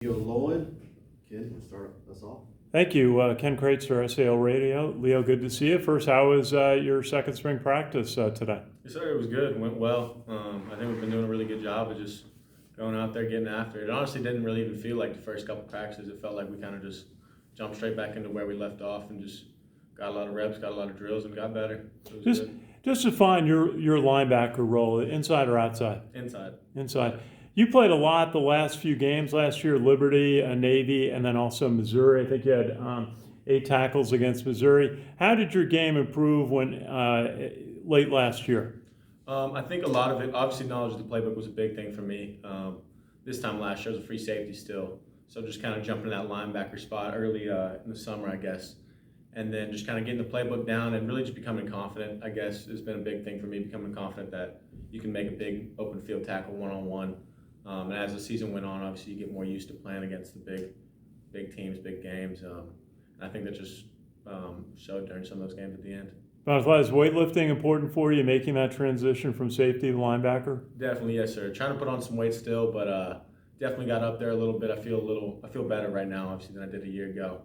Lowin. Ken, start us off. Thank you, Ken Kraetzer, SALRadio. Leo, good to see you. First, how was your second spring practice today? Yes, sir. It was good. It went well. I think we've been doing a really good job of just going out there, getting after it. It honestly didn't really even feel like the first couple practices. It felt like we kind of just jumped straight back into where we left off and just got a lot of reps, got a lot of drills, and got better. It was good. Just define your linebacker role, inside or outside? Inside. Inside. You played a lot the last few games last year, Liberty, Navy, and then also Missouri. I think you had 8 tackles against Missouri. How did your game improve when late last year? I think a lot of it, obviously knowledge of the playbook was a big thing for me. This time last year I was a free safety still. So just kind of jumping in that linebacker spot early in the summer, I guess. And then just kind of getting the playbook down and really just becoming confident, I guess, has been a big thing for me, becoming confident that you can make a big open field tackle one-on-one. And as the season went on, obviously you get more used to playing against the big teams, big games. And I think that just showed during some of those games at the end. Is weightlifting important for you, making that transition from safety to linebacker? Definitely, yes, sir. Trying to put on some weight still, but definitely got up there a little bit. I feel better right now, obviously, than I did a year ago,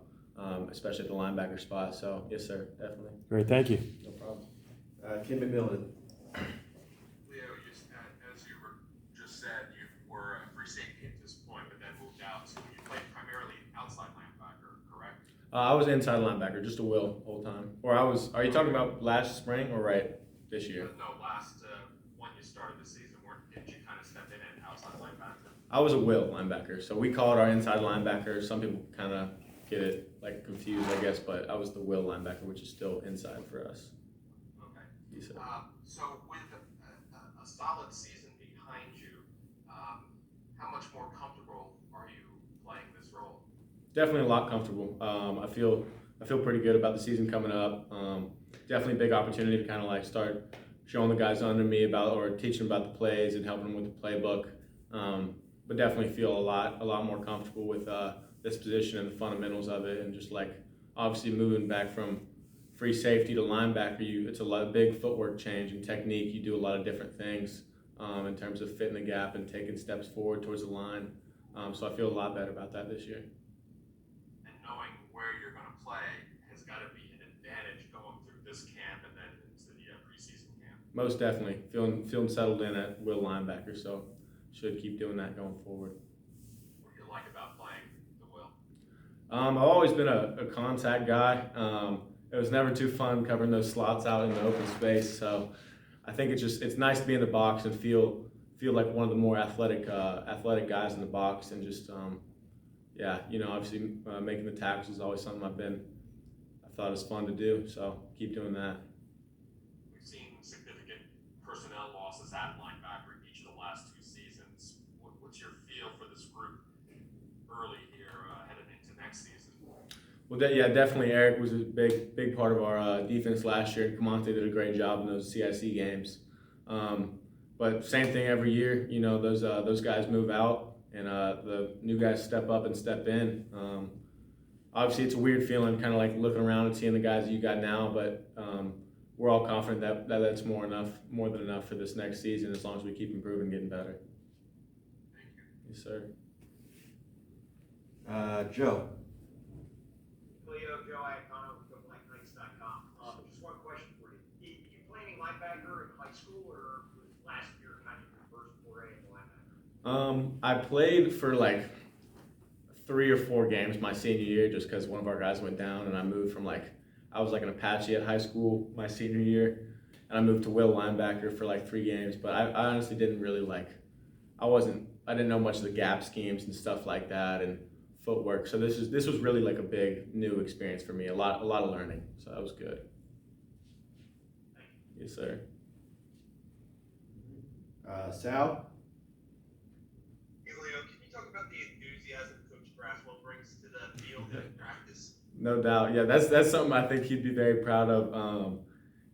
especially at the linebacker spot. So, yes, sir, definitely. Great, thank you. No problem. Ken McMillan. Leo, as you were just said, you were a free safety at this point, but then moved out. So you played primarily outside linebacker, correct? I was inside linebacker, just a will whole time. Are you talking about last spring or right this year? No, when you started the season, did you kind of step in at outside linebacker? I was a will linebacker, so we call it our inside linebacker. Some people kind of get it confused, I guess, but I was the will linebacker, which is still inside for us. Okay. Yes, sir. So with a solid season behind you, how much more comfortable are you playing this role? Definitely a lot comfortable. I feel pretty good about the season coming up. Definitely a big opportunity to kind of start showing the guys under me or teaching about the plays and helping them with the playbook. But definitely feel a lot more comfortable with this position and the fundamentals of it, and just obviously moving back from free safety to linebacker, it's a lot of big footwork change and technique. You do a lot of different things in terms of fitting the gap and taking steps forward towards the line. So I feel a lot better about that this year. And knowing where you're going to play has got to be an advantage going through this camp and then into the preseason camp. Most definitely. Feeling settled in at will linebacker, so should keep doing that going forward. What do you like about playing the will? I've always been a contact guy. It was never too fun covering those slots out in the open space, so I think it's nice to be in the box and feel like one of the more athletic guys in the box, and just obviously making the tackles is always something I thought is fun to do, so keep doing that. We've seen significant personnel losses at linebacker in each of the last 2 seasons. What's your feel for this group early here headed into next season? Well, definitely. Eric was a big part of our defense last year. Camonte did a great job in those CIC games. But same thing every year. Those guys move out, and the new guys step up and step in. Obviously, it's a weird feeling, kind of looking around and seeing the guys that you got now. But we're all confident that that's more than enough for this next season, as long as we keep improving and getting better. Thank you. Yes, sir. Joe. Joe Iacono with GoBlackKnights.com. Just one question for you. Did you play any linebacker in high school, or was last year kind of your first foray into linebacker? I played for 3 or 4 games my senior year, just because one of our guys went down, and I moved from I was an Apache at high school my senior year, and I moved to will linebacker for 3 games. But I honestly didn't really I didn't know much of the gap schemes and stuff like that, and footwork. So this was really a big new experience for me. A lot of learning. So that was good. Yes, sir. Sal. Hey Leo, can you talk about the enthusiasm Coach Braswell brings to the field in practice? No doubt. Yeah, that's something I think he'd be very proud of.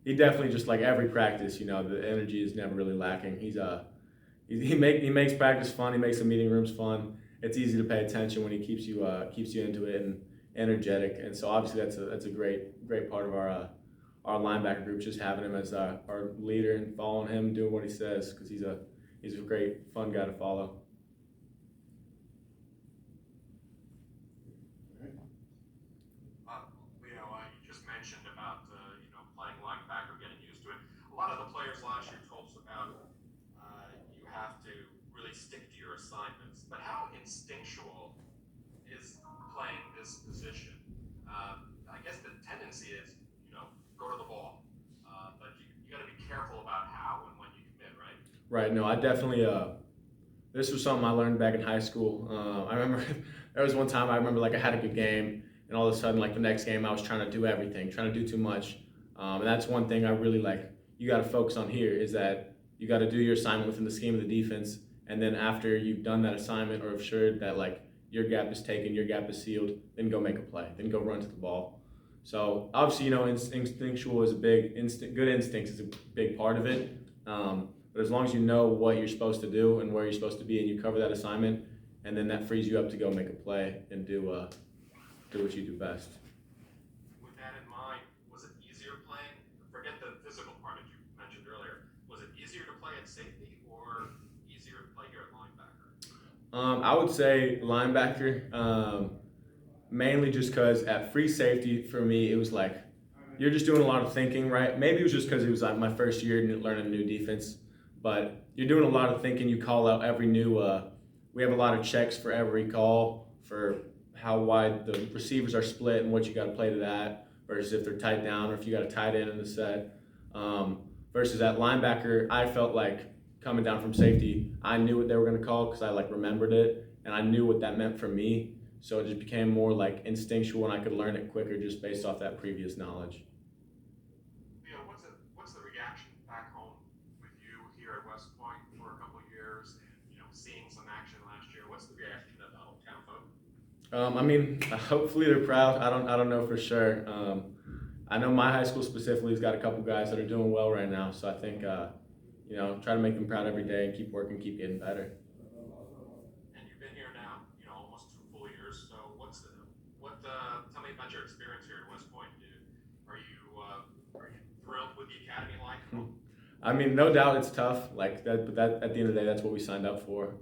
He definitely, just every practice, the energy is never really lacking. He makes practice fun. He makes the meeting rooms fun. It's easy to pay attention when he keeps you into it and energetic. And so obviously that's a great part of our linebacker group, just having him as our leader and following him, doing what he says, because he's a great fun guy to follow. tendency is, go to the ball. But you got to be careful about how and when you commit, right? Right. No, I definitely. This was something I learned back in high school. I remember there was one time I remember like I had a good game, and all of a sudden like the next game I was trying to do everything, trying to do too much. And that's one thing I really like. You got to focus on here is that you got to do your assignment within the scheme of the defense, and then after you've done that assignment or assured that like your gap is taken, your gap is sealed, then go make a play, then go run to the ball. So obviously, instinctual is a big good instincts is a big part of it. But as long as you know what you're supposed to do and where you're supposed to be, and you cover that assignment, and then that frees you up to go make a play and do what you do best. With that in mind, was it easier playing? Forget the physical part that you mentioned earlier. Was it easier to play at safety or easier to play here at linebacker? I would say linebacker, mainly just because at free safety for me it was like you're just doing a lot of thinking, right? Maybe it was just because it was like my first year learning a new defense. But you're doing a lot of thinking. You call out every new. We have a lot of checks for every call for how wide the receivers are split and what you got to play to that versus if they're tight down or if you got a tight end in the set. Versus at linebacker, I felt like coming down from safety, I knew what they were going to call because I like remembered it and I knew what that meant for me. So it just became more like instinctual and I could learn it quicker just based off that previous knowledge. What's the reaction back home with you here at West Point for a couple of years and seeing some action last year? What's the reaction of the hometown folk? I mean, hopefully they're proud. I don't know for sure. I know my high school specifically has got a couple guys that are doing well right now. So I think, try to make them proud every day and keep working, keep getting better. And you've been here now, almost 2 full years. So tell me about your experience here at West Point. Are you thrilled with the academy life? I mean, no doubt it's tough like that, but that at the end of the day, that's what we signed up for.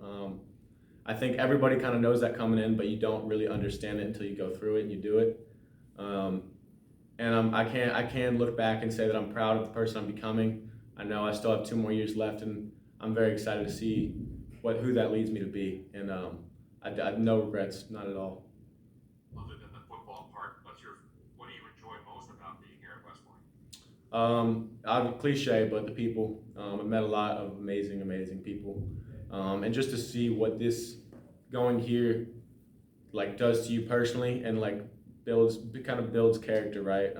I think everybody kind of knows that coming in, but you don't really understand it until you go through it and you do it. And I can look back and say that I'm proud of the person I'm becoming. I know I still have 2 more years left, and I'm very excited to see who that leads me to be. And I have no regrets, not at all. Other than the football part, what do you enjoy most about being here at West Point? I'm cliche, but the people. I've met a lot of amazing people, and just to see what this going here like does to you personally, and like builds character, right?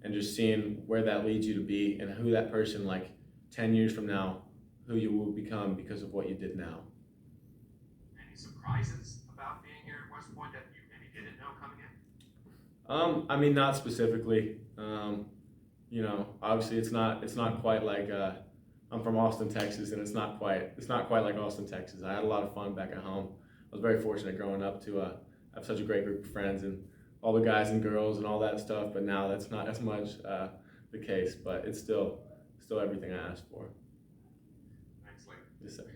And just seeing where that leads you to be, and who that person like 10 years from now, who you will become because of what you did now. Any surprises about being here at West Point that you maybe didn't know coming in? I mean, not specifically. Obviously it's not quite like I'm from Austin, Texas, and it's not quite like Austin, Texas. I had a lot of fun back at home. I was very fortunate growing up to have such a great group of friends and all the guys and girls and all that stuff. But now that's not as much the case. But it's still everything I asked for. Thanks, Lee. Yes, sir.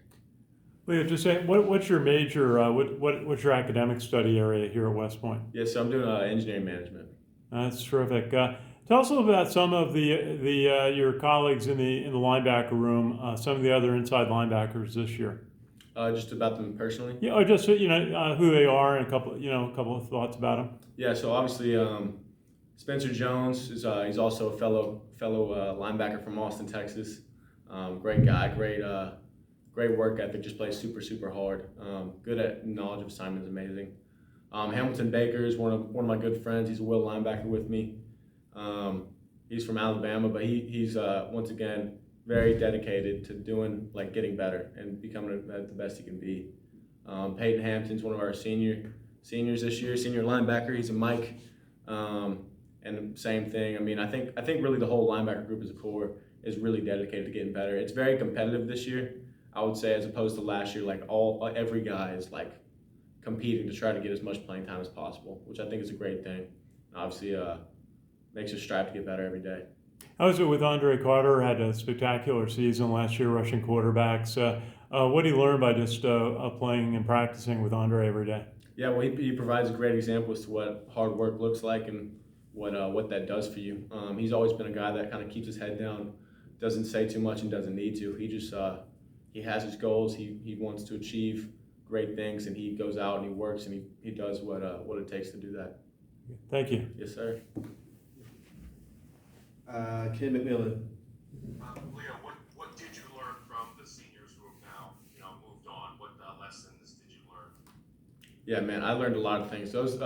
Leo, just say, what's your major, what's your academic study area here at West Point? Yes, so I'm doing engineering management. That's terrific. Tell us a little about some of your colleagues in the linebacker room, some of the other inside linebackers this year. Just about them personally. Yeah, or just who they are and a couple of thoughts about them. Yeah, so obviously Spencer Jones is he's also a fellow linebacker from Austin, Texas. Great guy, great work ethic. Just plays super hard. Good at knowledge of assignments, amazing. Hamilton Baker is one of my good friends. He's a will linebacker with me. He's from Alabama, but he's once again very dedicated to getting better and becoming the best he can be. Peyton Hampton's one of our seniors this year, senior linebacker. He's a Mike, and same thing. I mean, I think really the whole linebacker group as a core is really dedicated to getting better. It's very competitive this year, I would say, as opposed to last year. Like every guy is like competing to try to get as much playing time as possible, which I think is a great thing. Obviously, makes us strive to get better every day. How was it with Andre Carter? Had a spectacular season last year, rushing quarterbacks. What did you learn by just playing and practicing with Andre every day? Yeah, well, he provides a great example as to what hard work looks like and what that does for you. He's always been a guy that kind of keeps his head down, doesn't say too much and doesn't need to. He just he has his goals. He wants to achieve great things, and he goes out and he works and he does what it takes to do that. Thank you. Yes, sir. Ken McMillan. Leo, what did you learn from the seniors who have now, moved on? What lessons did you learn? Yeah, man, I learned a lot of things. Those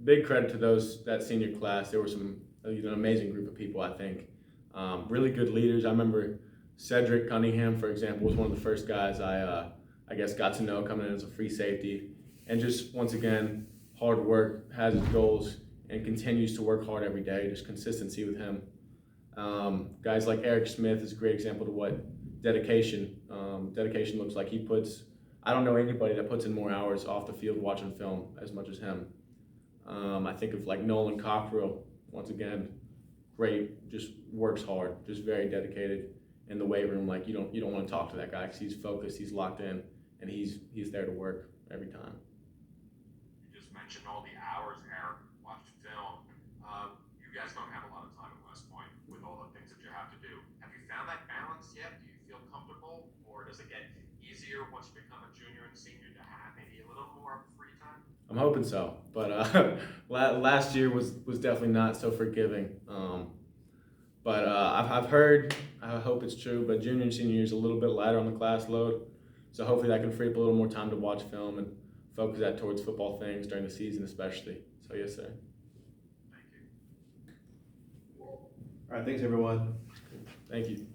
big credit to that senior class. There were some an amazing group of people. I think really good leaders. I remember Cedric Cunningham, for example, was one of the first guys I guess got to know coming in as a free safety, and just once again, hard work, has his goals, and continues to work hard every day. Just consistency with him. Guys like Eric Smith is a great example to what dedication looks like. I don't know anybody that puts in more hours off the field watching film as much as him. I think of like Nolan Cockrell, once again, great, just works hard, just very dedicated in the weight room. Like you don't want to talk to that guy because he's focused, he's locked in, and he's there to work every time. You just mentioned all the hours, Eric, watched film. You guys don't have a lot of time at West Point with all the things that you have to do. Have you found that balance yet? Do you feel comfortable, or does it get easier once you become a junior and senior to have maybe a little more free time? I'm hoping so, but last year was definitely not so forgiving. But I've heard, I hope it's true, but junior and senior year is a little bit lighter on the class load. So hopefully that can free up a little more time to watch film and focus that towards football things during the season especially. So yes, sir. Thank you. All right, thanks everyone. Thank you.